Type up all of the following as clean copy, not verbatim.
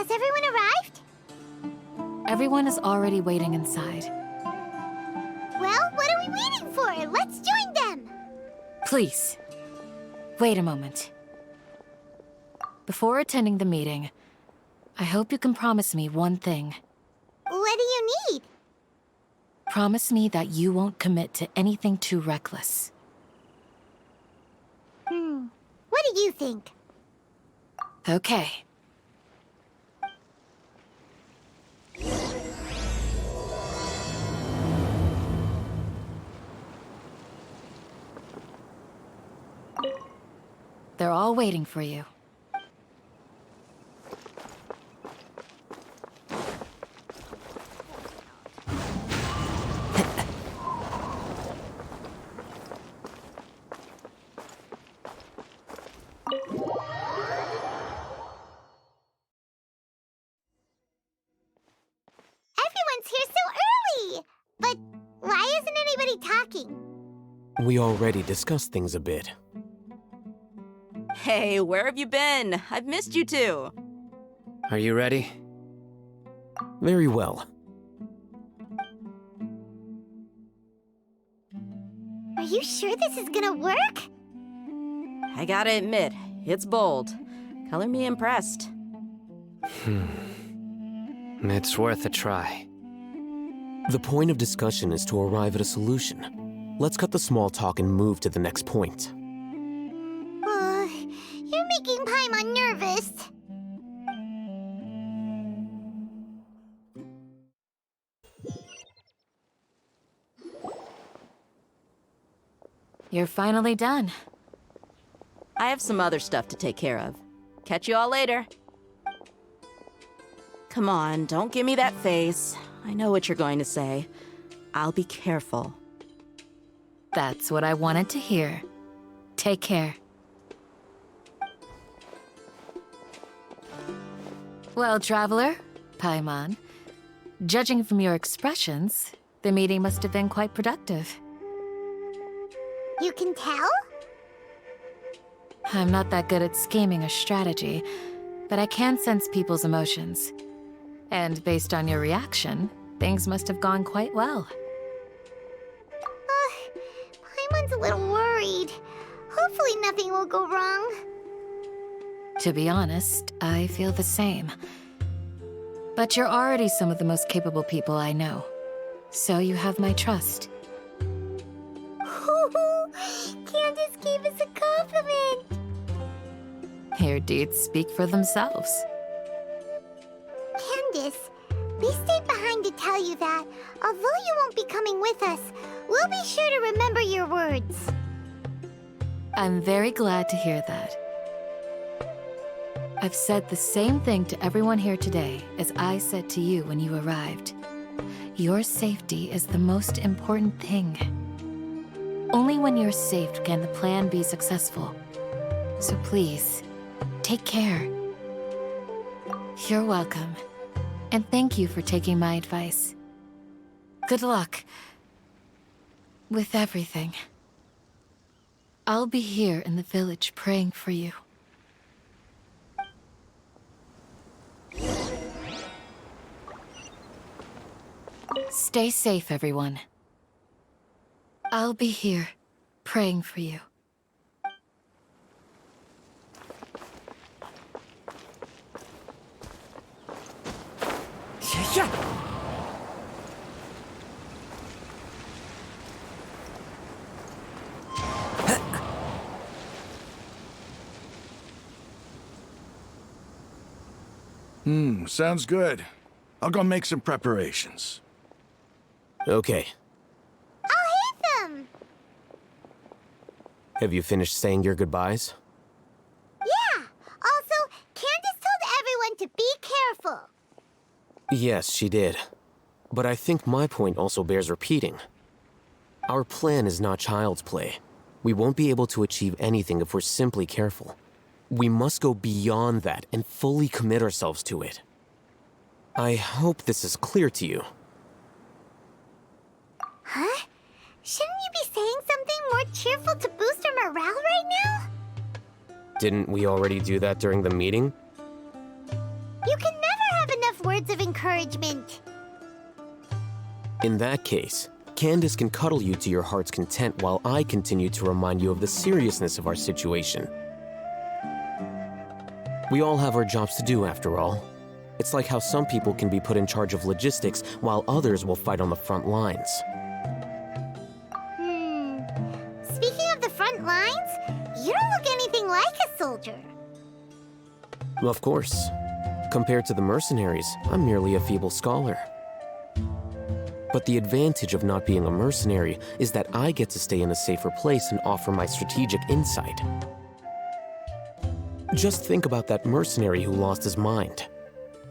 Has everyone arrived? Everyone is already waiting inside. Well, what are we waiting for? Let's join them! Please, wait a moment. Before attending the meeting, I hope you can promise me one thing. What do you need? Promise me that you won't commit to anything too reckless. What do you think? Okay. They're all waiting for you. Everyone's here so early! But why isn't anybody talking? We already discussed things a bit. Hey, where have you been? I've missed you too. Are you ready? Very well. Are you sure this is gonna work? I gotta admit, it's bold. Color me impressed. It's worth a try. The point of discussion is to arrive at a solution. Let's cut the small talk and move to the next point. You're making Paimon nervous. You're finally done. I have some other stuff to take care of. Catch you all later. Come on, don't give me that face. I know what you're going to say. I'll be careful. That's what I wanted to hear. Take care. Well, traveler, Paimon, judging from your expressions, the meeting must have been quite productive. You can tell? I'm not that good at scheming or strategy, but I can sense people's emotions. And based on your reaction, things must have gone quite well. Paimon's a little worried. Hopefully nothing will go wrong. To be honest, I feel the same. But you're already some of the most capable people I know. So you have my trust. Candace gave us a compliment! Your deeds speak for themselves. Candace, we stayed behind to tell you that, although you won't be coming with us, we'll be sure to remember your words. I'm very glad to hear that. I've said the same thing to everyone here today as I said to you when you arrived. Your safety is the most important thing. Only when you're safe can the plan be successful. So please, take care. You're welcome. And thank you for taking my advice. Good luck with everything. I'll be here in the village praying for you. Stay safe, everyone. I'll be here, praying for you. Sounds good. I'll go make some preparations. Okay. Alhaitham! Have you finished saying your goodbyes? Yeah! Also, Candace told everyone to be careful. Yes, she did. But I think my point also bears repeating. Our plan is not child's play. We won't be able to achieve anything if we're simply careful. We must go beyond that and fully commit ourselves to it. I hope this is clear to you. Huh? Shouldn't you be saying something more cheerful to boost our morale right now? Didn't we already do that during the meeting? You can never encouragement. In that case, Candace can cuddle you to your heart's content while I continue to remind you of the seriousness of our situation. We all have our jobs to do, after all. It's like how some people can be put in charge of logistics while others will fight on the front lines. Speaking of the front lines, you don't look anything like a soldier. Of course. Compared to the mercenaries, I'm merely a feeble scholar. But the advantage of not being a mercenary is that I get to stay in a safer place and offer my strategic insight. Just think about that mercenary who lost his mind.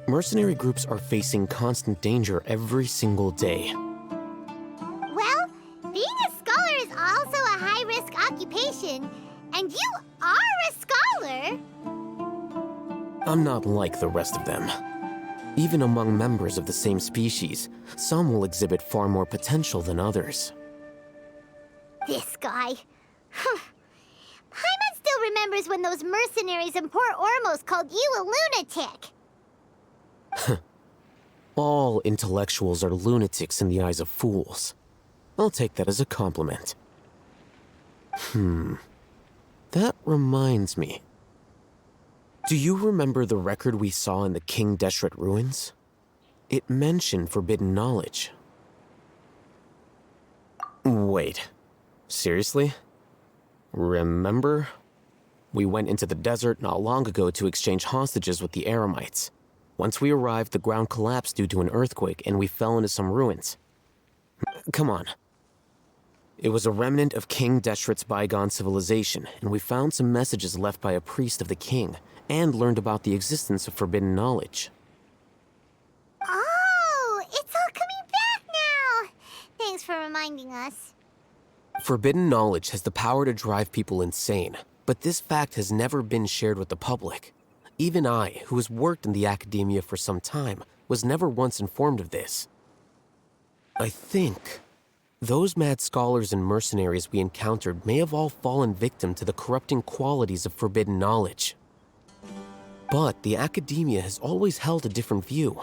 Mercenary groups are facing constant danger every single day. Well, being a scholar is also a high-risk occupation, and you are a scholar! I'm not like the rest of them. Even among members of the same species, some will exhibit far more potential than others. This guy. Paimon still remembers when those mercenaries in Port Ormos called you a lunatic. All intellectuals are lunatics in the eyes of fools. I'll take that as a compliment. That reminds me. Do you remember the record we saw in the King Deshret ruins? It mentioned forbidden knowledge. Wait. Seriously? Remember? We went into the desert not long ago to exchange hostages with the Eremites. Once we arrived, the ground collapsed due to an earthquake, and we fell into some ruins. Come on. It was a remnant of King Deshret's bygone civilization, and we found some messages left by a priest of the king, and learned about the existence of forbidden knowledge. Oh, it's all coming back now! Thanks for reminding us. Forbidden knowledge has the power to drive people insane, but this fact has never been shared with the public. Even I, who has worked in the academia for some time, was never once informed of this. I think those mad scholars and mercenaries we encountered may have all fallen victim to the corrupting qualities of forbidden knowledge. But the academia has always held a different view.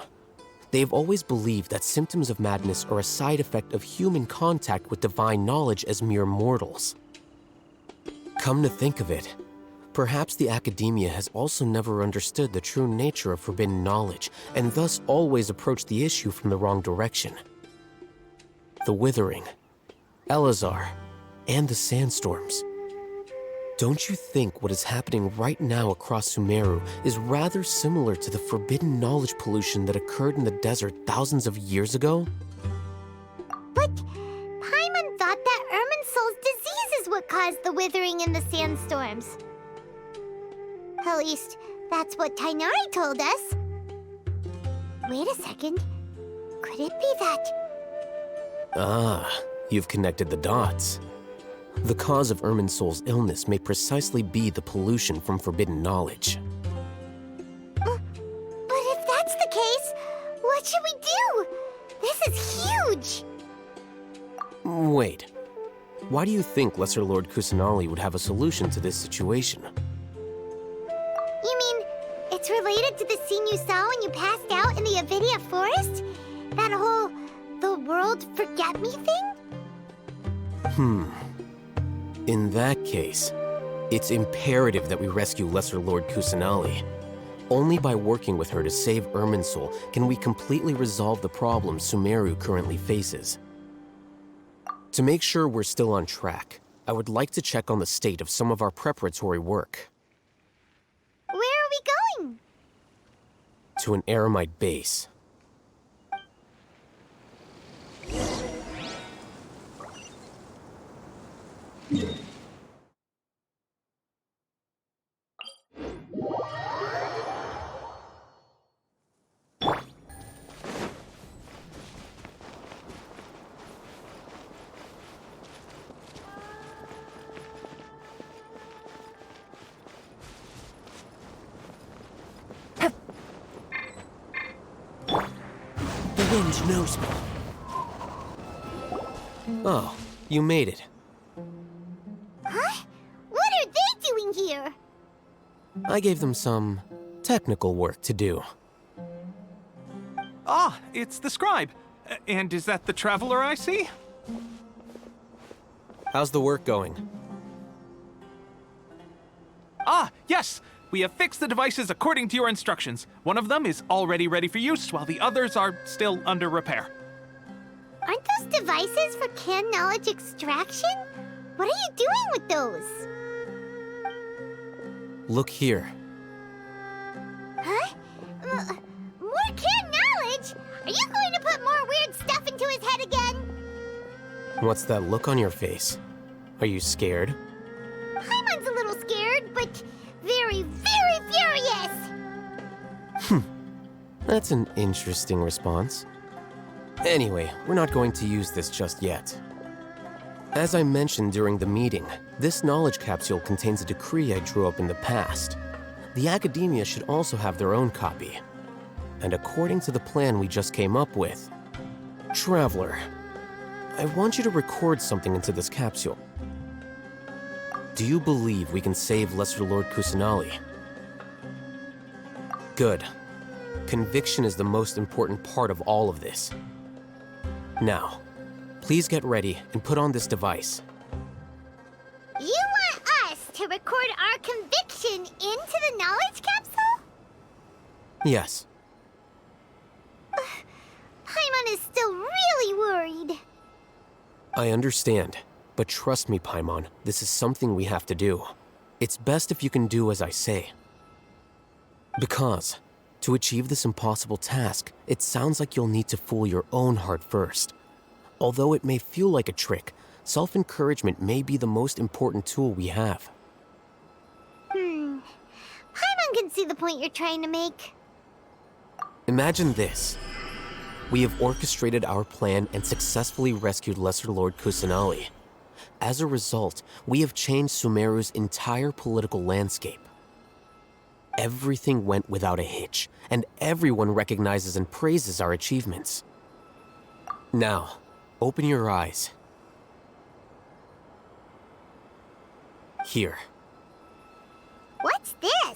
They have always believed that symptoms of madness are a side effect of human contact with divine knowledge as mere mortals. Come to think of it, perhaps the academia has also never understood the true nature of forbidden knowledge, and thus always approached the issue from the wrong direction. The Withering, Elazar, and the sandstorms. Don't you think what is happening right now across Sumeru is rather similar to the forbidden knowledge pollution that occurred in the desert thousands of years ago? But Paimon thought that Irminsul's disease is what caused the withering and the sandstorms. At least, that's what Tainari told us. Wait a second. Could it be that... Ah, you've connected the dots. The cause of Irminsul's illness may precisely be the pollution from forbidden knowledge. But if that's the case, what should we do? This is huge! Wait. Why do you think Lesser Lord Kusanali would have a solution to this situation? You mean, it's related to the scene you saw when you passed out in the Avidia forest? That whole... the world forget me thing? In that case, it's imperative that we rescue Lesser Lord Kusanali. Only by working with her to save Irminsul can we completely resolve the problems Sumeru currently faces. To make sure we're still on track, I would like to check on the state of some of our preparatory work. Where are we going? To an Eremite base. The wind knows me. Oh, you made it. Huh? What are they doing here? I gave them some technical work to do. Ah, it's the scribe. And is that the traveler I see? How's the work going? Ah, yes! We have fixed the devices according to your instructions. One of them is already ready for use, while the others are still under repair. Aren't those devices for canned knowledge extraction? What are you doing with those? Look here. Huh? More canned knowledge? Are you going to put more weird stuff into his head again? What's that look on your face? Are you scared? Paimon's a little scared, but very, very furious! That's an interesting response. Anyway, we're not going to use this just yet. As I mentioned during the meeting, this knowledge capsule contains a decree I drew up in the past. The academia should also have their own copy. And according to the plan we just came up with, Traveler, I want you to record something into this capsule. Do you believe we can save Lesser Lord Kusanali? Good. Conviction is the most important part of all of this. Now, please get ready and put on this device. You want us to record our conviction into the knowledge capsule? Yes. Paimon is still really worried. I understand, but trust me, Paimon, this is something we have to do. It's best if you can do as I say. Because, to achieve this impossible task, it sounds like you'll need to fool your own heart first. Although it may feel like a trick, self-encouragement may be the most important tool we have. Paimon can see the point you're trying to make. Imagine this. We have orchestrated our plan and successfully rescued Lesser Lord Kusanali. As a result, we have changed Sumeru's entire political landscape. Everything went without a hitch, and everyone recognizes and praises our achievements. Now, open your eyes. Here. What's this?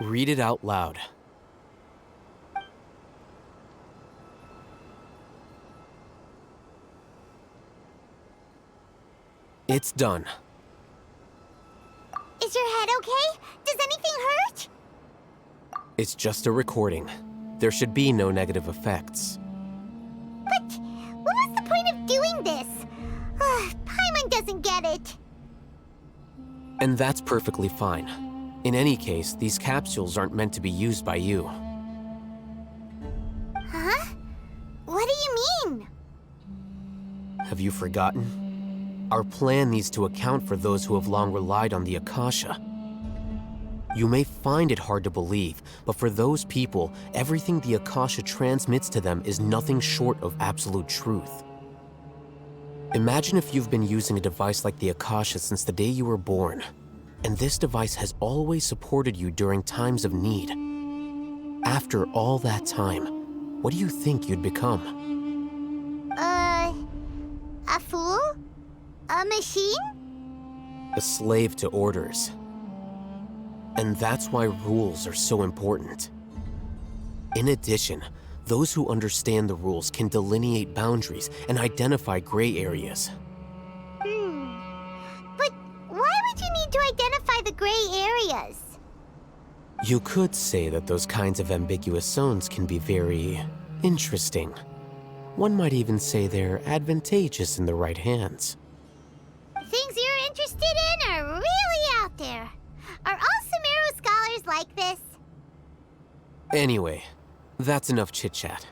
Read it out loud. It's done. Is your head okay? Does anything hurt? It's just a recording. There should be no negative effects. But what was the point of doing this? Paimon doesn't get it. And that's perfectly fine. In any case, these capsules aren't meant to be used by you. Huh? What do you mean? Have you forgotten? Our plan needs to account for those who have long relied on the Akasha. You may find it hard to believe, but for those people, everything the Akasha transmits to them is nothing short of absolute truth. Imagine if you've been using a device like the Akasha since the day you were born, and this device has always supported you during times of need. After all that time, what do you think you'd become? A fool? A machine? A slave to orders. And that's why rules are so important. In addition, those who understand the rules can delineate boundaries and identify gray areas. But why would you need to identify the gray areas? You could say that those kinds of ambiguous zones can be very interesting. One might even say they're advantageous in the right hands. Things you're interested in are really out there. Are all Sumeru scholars like this? Anyway, that's enough chit-chat.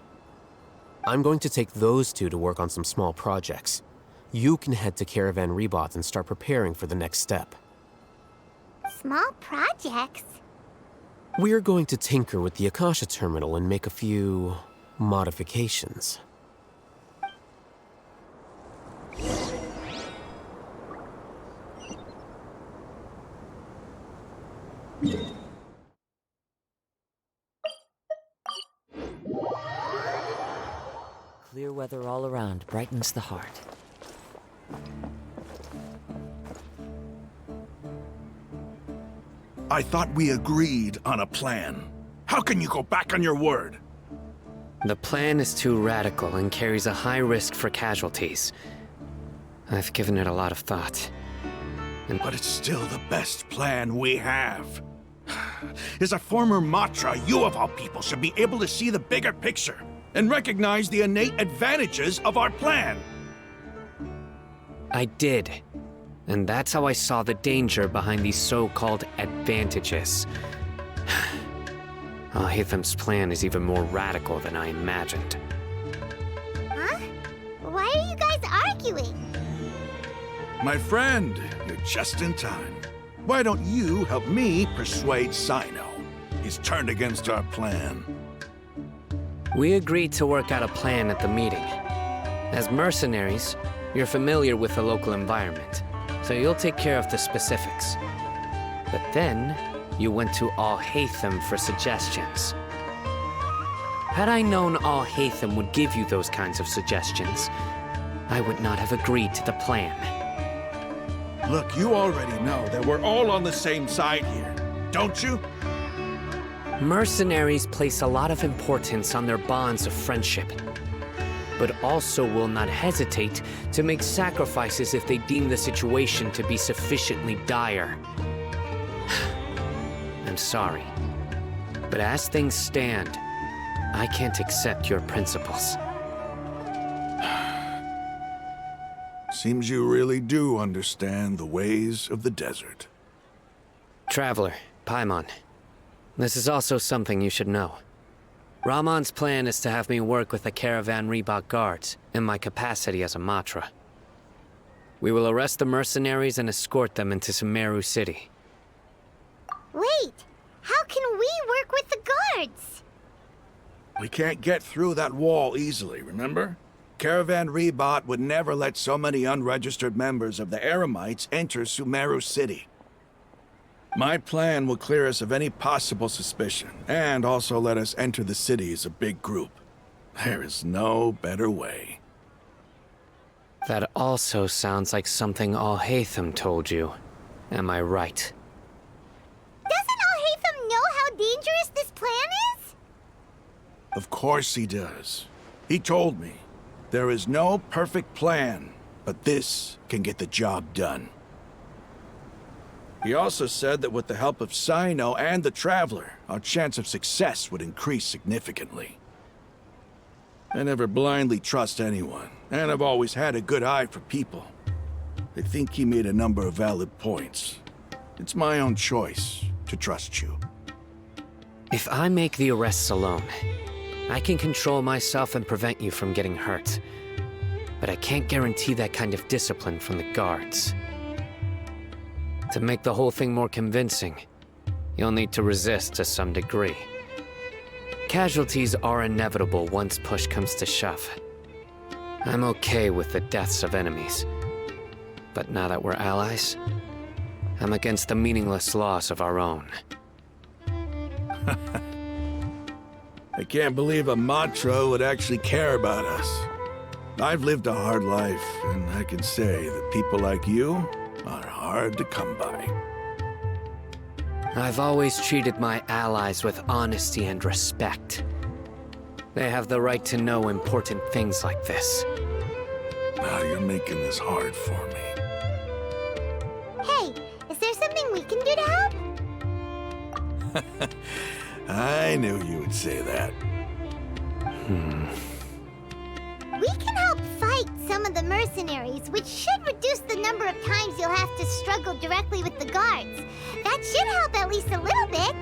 I'm going to take those two to work on some small projects. You can head to Caravan Ribat and start preparing for the next step. Small projects? We're going to tinker with the Akasha terminal and make a few modifications. Clear weather all around brightens the heart. I thought we agreed on a plan. How can you go back on your word? The plan is too radical and carries a high risk for casualties. I've given it a lot of thought. But it's still the best plan we have. As a former Matra, you of all people should be able to see the bigger picture and recognize the innate advantages of our plan. I did. And that's how I saw the danger behind these so-called advantages. Alhaitham's plan is even more radical than I imagined. Huh? Why are you guys arguing? My friend, you're just in time. Why don't you help me persuade Cyno? He's turned against our plan. We agreed to work out a plan at the meeting. As mercenaries, you're familiar with the local environment, so you'll take care of the specifics. But then, you went to Alhaitham for suggestions. Had I known Alhaitham would give you those kinds of suggestions, I would not have agreed to the plan. Look, you already know that we're all on the same side here, don't you? Mercenaries place a lot of importance on their bonds of friendship, but also will not hesitate to make sacrifices if they deem the situation to be sufficiently dire. I'm sorry, but as things stand, I can't accept your principles. Seems you really do understand the ways of the desert. Traveler, Paimon, this is also something you should know. Ramon's plan is to have me work with the Caravan Ribat guards in my capacity as a Matra. We will arrest the mercenaries and escort them into Sumeru City. Wait, how can we work with the guards? We can't get through that wall easily, remember? Caravan Ribat would never let so many unregistered members of the Eremites enter Sumeru City. My plan will clear us of any possible suspicion, and also let us enter the city as a big group. There is no better way. That also sounds like something Alhaitham told you. Am I right? Doesn't Alhaitham know how dangerous this plan is? Of course he does. He told me. There is no perfect plan, but this can get the job done. He also said that with the help of Cyno and the Traveler, our chance of success would increase significantly. I never blindly trust anyone, and I've always had a good eye for people. I think he made a number of valid points. It's my own choice to trust you. If I make the arrests alone, I can control myself and prevent you from getting hurt. But I can't guarantee that kind of discipline from the guards. To make the whole thing more convincing, you'll need to resist to some degree. Casualties are inevitable once push comes to shove. I'm okay with the deaths of enemies. But now that we're allies, I'm against the meaningless loss of our own. I can't believe a Matra would actually care about us. I've lived a hard life, and I can say that people like you are hard to come by. I've always treated my allies with honesty and respect. They have the right to know important things like this. Now you're making this hard for me. Hey, is there something we can do to help? I knew you would say that. We can help fight some of the mercenaries, which should reduce the number of times you'll have to struggle directly with the guards. That should help at least a little bit.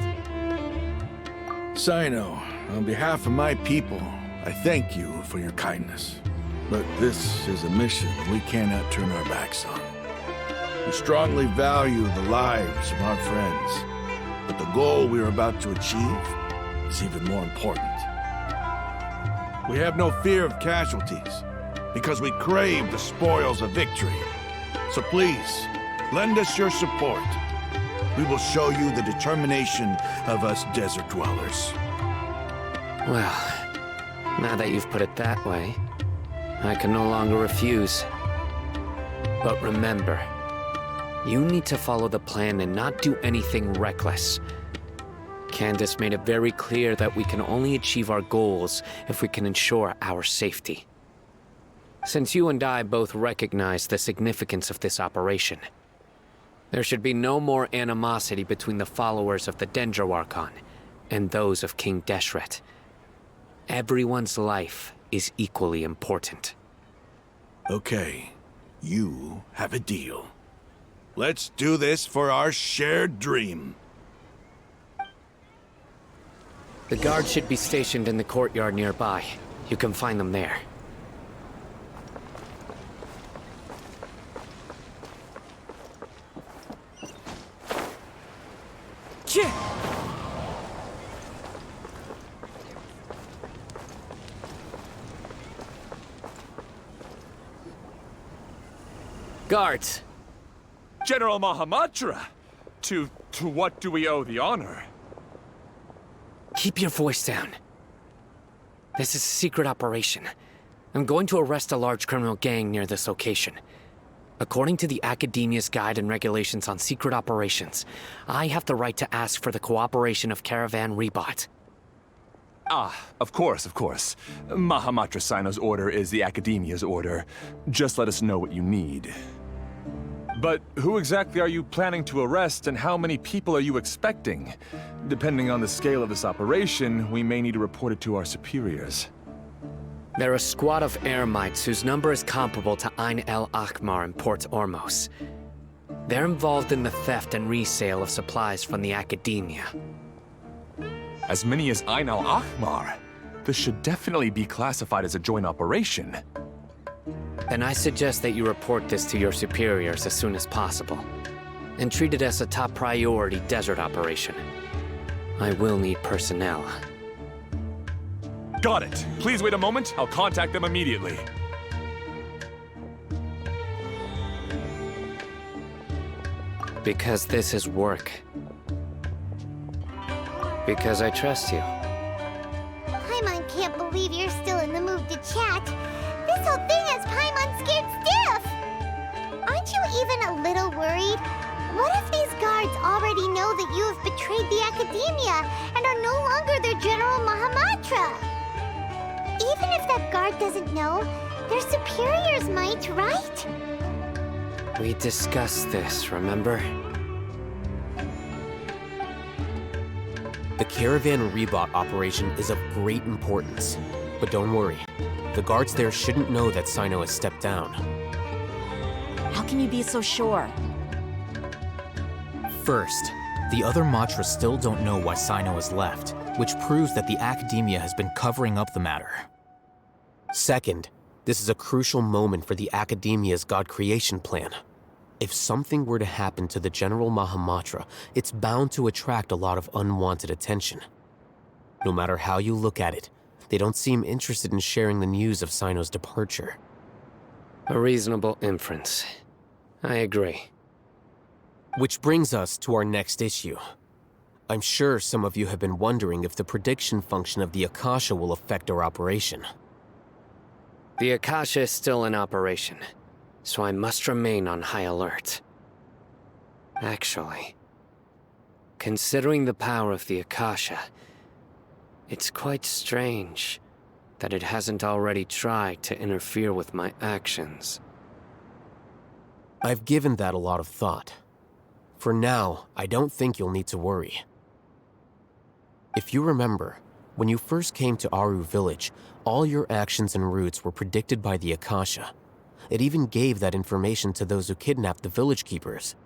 Cyno, on behalf of my people, I thank you for your kindness. But this is a mission we cannot turn our backs on. We strongly value the lives of our friends, but the goal we are about to achieve is even more important. We have no fear of casualties, because we crave the spoils of victory. So please, lend us your support. We will show you the determination of us desert dwellers. Well, now that you've put it that way, I can no longer refuse. But remember, you need to follow the plan and not do anything reckless. Candace made it very clear that we can only achieve our goals if we can ensure our safety. Since you and I both recognize the significance of this operation, there should be no more animosity between the followers of the Dendro Archon and those of King Deshret. Everyone's life is equally important. Okay, you have a deal. Let's do this for our shared dream. The guards should be stationed in the courtyard nearby. You can find them there. Guards! General Mahamatra! To what do we owe the honor? Keep your voice down. This is a secret operation. I'm going to arrest a large criminal gang near this location. According to the Academia's Guide and Regulations on Secret Operations, I have the right to ask for the cooperation of Caravan Ribat. Of course. Mahamatra Cyno's order is the Academia's order. Just let us know what you need. But who exactly are you planning to arrest, and how many people are you expecting? Depending on the scale of this operation, we may need to report it to our superiors. They're a squad of Eremites whose number is comparable to Ain el Akhmar in Port Ormos. They're involved in the theft and resale of supplies from the Academia. As many as Ain el Akhmar? This should definitely be classified as a joint operation. Then I suggest that you report this to your superiors as soon as possible, and treat it as a top priority desert operation. I will need personnel. Got it. Please wait a moment. I'll contact them immediately. Because this is work. Because I trust you. Paimon can't believe you're still in the mood to chat. This whole thing has Paimon scared stiff! Aren't you even a little worried? What if these guards already know that you have betrayed the Academia and are no longer their General Mahamatra? Even if that guard doesn't know, their superiors might, right? We discussed this, remember? The Caravan Ribat operation is of great importance. But don't worry, the guards there shouldn't know that Cyno has stepped down. How can you be so sure? First, the other Matras still don't know why Cyno has left, which proves that the Academia has been covering up the matter. Second, this is a crucial moment for the Academia's God creation plan. If something were to happen to the General Mahamatra, it's bound to attract a lot of unwanted attention. No matter how you look at it, they don't seem interested in sharing the news of Cyno's departure. A reasonable inference. I agree. Which brings us to our next issue. I'm sure some of you have been wondering if the prediction function of the Akasha will affect our operation. The Akasha is still in operation, so I must remain on high alert. Actually, considering the power of the Akasha, it's quite strange that it hasn't already tried to interfere with my actions. I've given that a lot of thought. For now, I don't think you'll need to worry. If you remember, when you first came to Aaru village, all your actions and routes were predicted by the Akasha. It even gave that information to those who kidnapped the village keepers.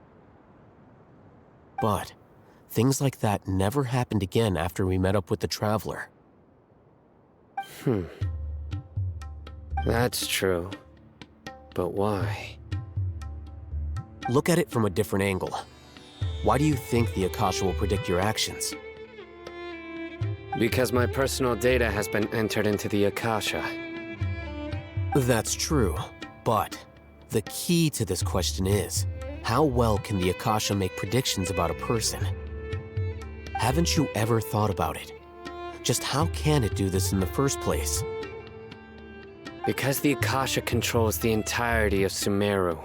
But things like that never happened again after we met up with the Traveler. That's true. But why? Look at it from a different angle. Why do you think the Akasha will predict your actions? Because my personal data has been entered into the Akasha. That's true, but the key to this question is, how well can the Akasha make predictions about a person? Haven't you ever thought about it? Just how can it do this in the first place? Because the Akasha controls the entirety of Sumeru.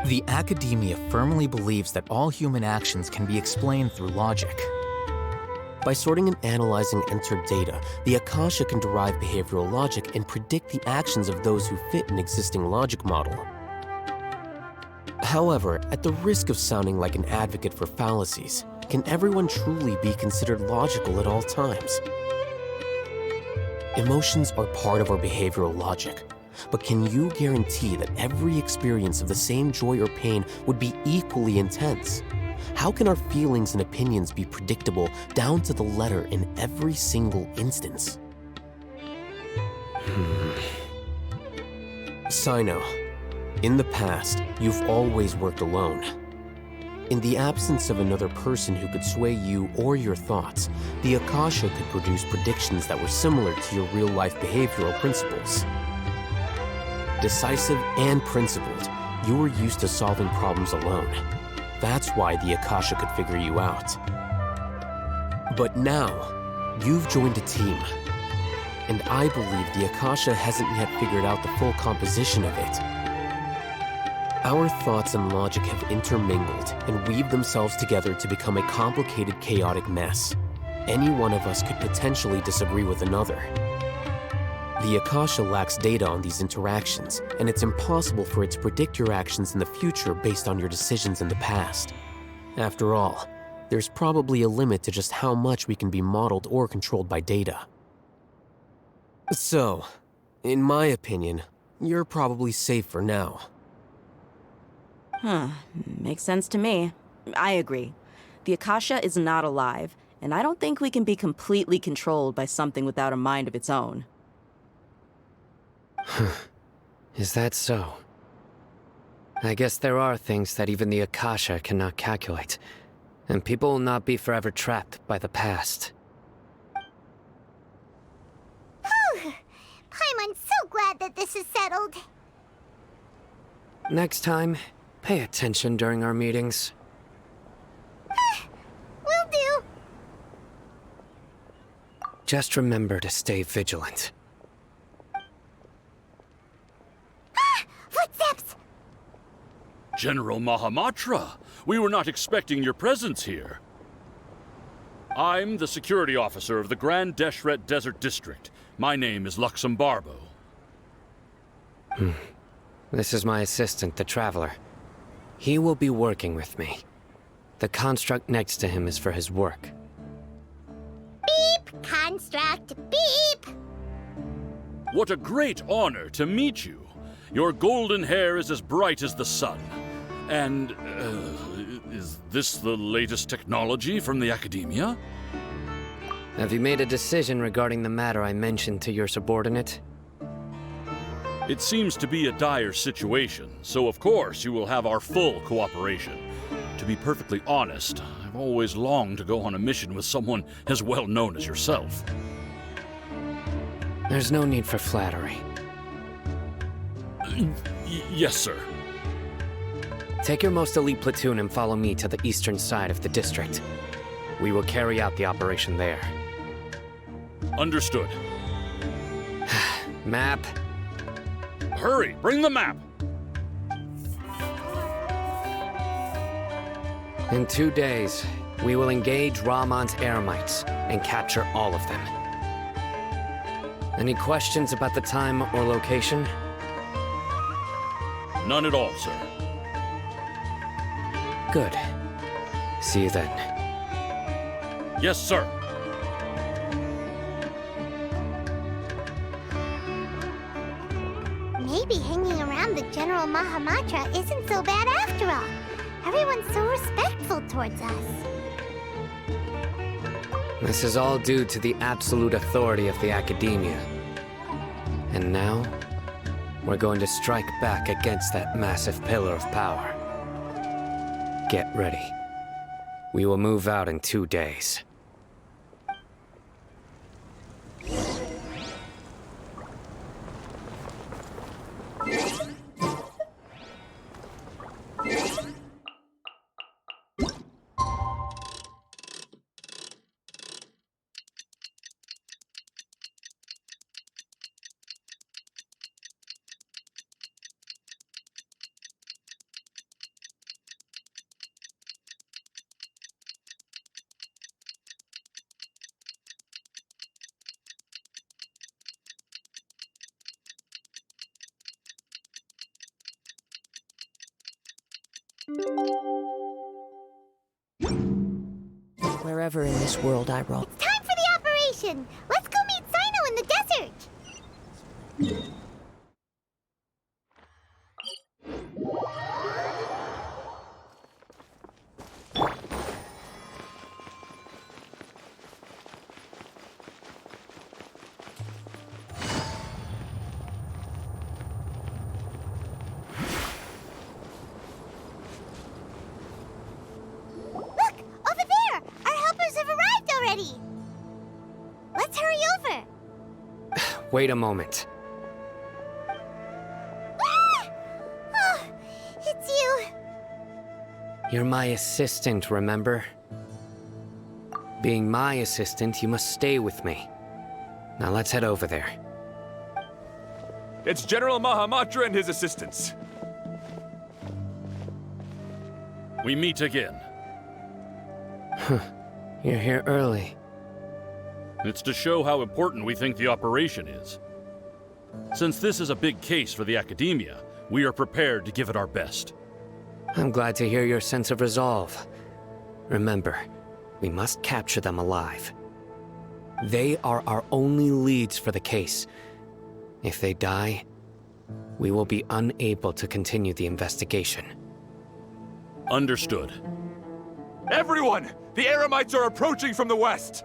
The academia firmly believes that all human actions can be explained through logic. By sorting and analyzing entered data, the Akasha can derive behavioral logic and predict the actions of those who fit an existing logic model. However, at the risk of sounding like an advocate for fallacies, can everyone truly be considered logical at all times? Emotions are part of our behavioral logic, but can you guarantee that every experience of the same joy or pain would be equally intense? How can our feelings and opinions be predictable down to the letter in every single instance? Cyno, in the past, you've always worked alone. In the absence of another person who could sway you or your thoughts, the Akasha could produce predictions that were similar to your real-life behavioral principles. Decisive and principled, you were used to solving problems alone. That's why the Akasha could figure you out. But now, you've joined a team. And I believe the Akasha hasn't yet figured out the full composition of it. Our thoughts and logic have intermingled and weaved themselves together to become a complicated, chaotic mess. Any one of us could potentially disagree with another. The Akasha lacks data on these interactions, and it's impossible for it to predict your actions in the future based on your decisions in the past. After all, there's probably a limit to just how much we can be modeled or controlled by data. So, in my opinion, you're probably safe for now. Makes sense to me. I agree. The Akasha is not alive, and I don't think we can be completely controlled by something without a mind of its own. Is that so? I guess there are things that even the Akasha cannot calculate, and people will not be forever trapped by the past. I'm so glad that this is settled. Next time, pay attention during our meetings. Will do. Just remember to stay vigilant. Footsteps! General Mahamatra, we were not expecting your presence here. I'm the security officer of the Grand Deshret Desert District. My name is Luxembarbo. This is my assistant, the Traveler. He will be working with me. The construct next to him is for his work. Beep! Construct, beep! What a great honor to meet you. Your golden hair is as bright as the sun. And, is this the latest technology from the Academia? Have you made a decision regarding the matter I mentioned to your subordinate? It seems to be a dire situation, so of course you will have our full cooperation. To be perfectly honest, I've always longed to go on a mission with someone as well known as yourself. There's no need for flattery. Yes, sir. Take your most elite platoon and follow me to the eastern side of the district. We will carry out the operation there. Understood. Map. Hurry, bring the map! In 2 days, we will engage Rahman's Eremites and capture all of them. Any questions about the time or location? None at all, sir. Good. See you then. Yes, sir. Maybe hanging around the General Mahamatra isn't so bad after all. Everyone's so respectful towards us. This is all due to the absolute authority of the Academia. And now, we're going to strike back against that massive pillar of power. Get ready. We will move out in 2 days. Wherever in this world I roam. It's time for the operation! Let's go meet Cyno in the desert! Let's hurry over! Wait a moment. Ah! Oh, it's you. You're my assistant, remember? Being my assistant, you must stay with me. Now let's head over there. It's General Mahamatra and his assistants. We meet again. You're here early. It's to show how important we think the operation is. Since this is a big case for the Academia, we are prepared to give it our best. I'm glad to hear your sense of resolve. Remember, we must capture them alive. They are our only leads for the case. If they die, we will be unable to continue the investigation. Understood. Everyone! The Eremites are approaching from the west!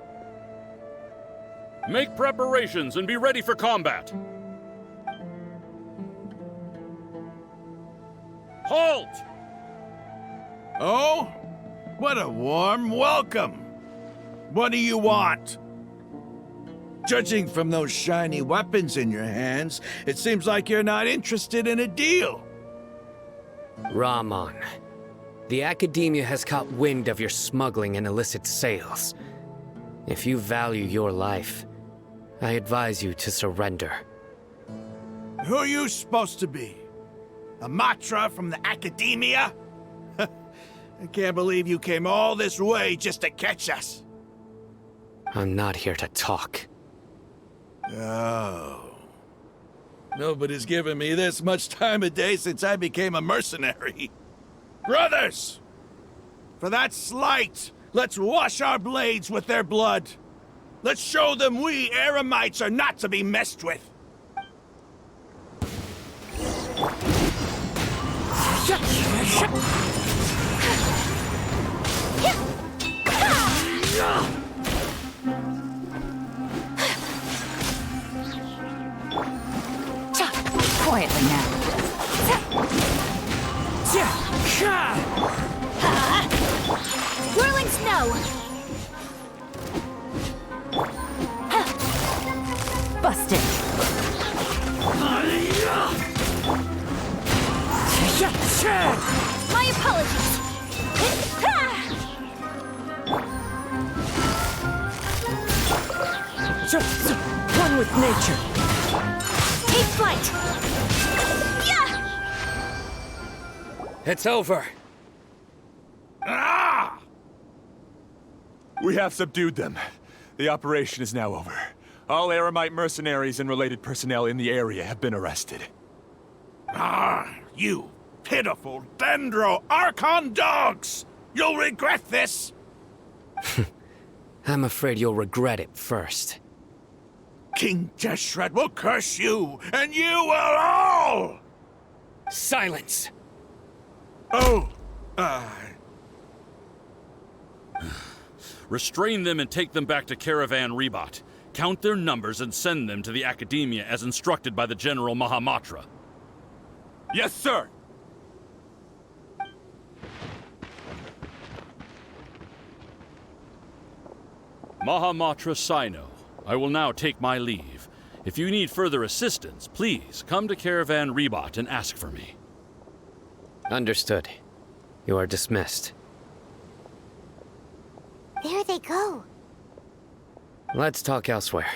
Make preparations and be ready for combat. Halt! Oh? What a warm welcome! What do you want? Judging from those shiny weapons in your hands, it seems like you're not interested in a deal. Rahman, the Academia has caught wind of your smuggling and illicit sales. If you value your life, I advise you to surrender. Who are you supposed to be? A Matra from the Academia? I can't believe you came all this way just to catch us. I'm not here to talk. Oh. Nobody's given me this much time of day since I became a mercenary. Brothers! For that slight, let's wash our blades with their blood. Let's show them we Eremites are not to be messed with. Quietly now. Whirling snow! Busted. My apologies! One with nature. Take flight! Yeah! It's over. Ah! We have subdued them. The operation is now over. All Eremite mercenaries and related personnel in the area have been arrested. Ah, you pitiful Dendro Archon dogs! You'll regret this! I'm afraid you'll regret it first. King Jeshret will curse you, and you will all! Silence! Oh, Restrain them and take them back to Caravan Ribat. Count their numbers and send them to the Academia as instructed by the General Mahamatra. Yes, sir! Mahamatra Cyno, I will now take my leave. If you need further assistance, please come to Caravan Ribat and ask for me. Understood. You are dismissed. There they go. Let's talk elsewhere.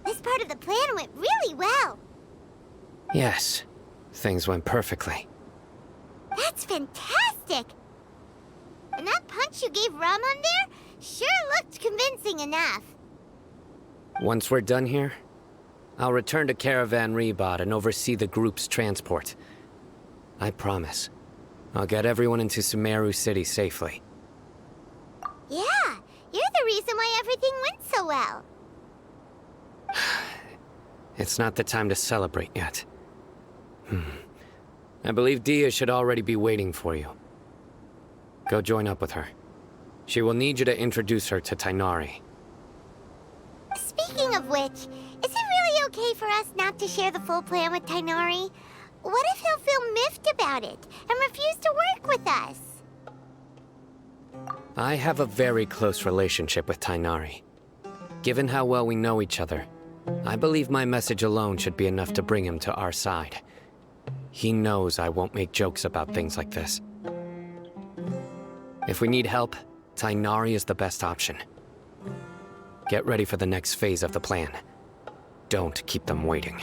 This part of the plan went really well. Yes, things went perfectly. That's fantastic! And that punch you gave Rahman there sure looked convincing enough. Once we're done here, I'll return to Caravan Ribat and oversee the group's transport. I promise. I'll get everyone into Sumeru City safely. Yeah, you're the reason why everything went so well. It's not the time to celebrate yet. I believe Dia should already be waiting for you. Go join up with her. She will need you to introduce her to Tainari. Speaking of which, is it really okay for us not to share the full plan with Tainari? What if he'll feel miffed about it and refuse to work with us? I have a very close relationship with Tainari. Given how well we know each other, I believe my message alone should be enough to bring him to our side. He knows I won't make jokes about things like this. If we need help, Tainari is the best option. Get ready for the next phase of the plan. Don't keep them waiting.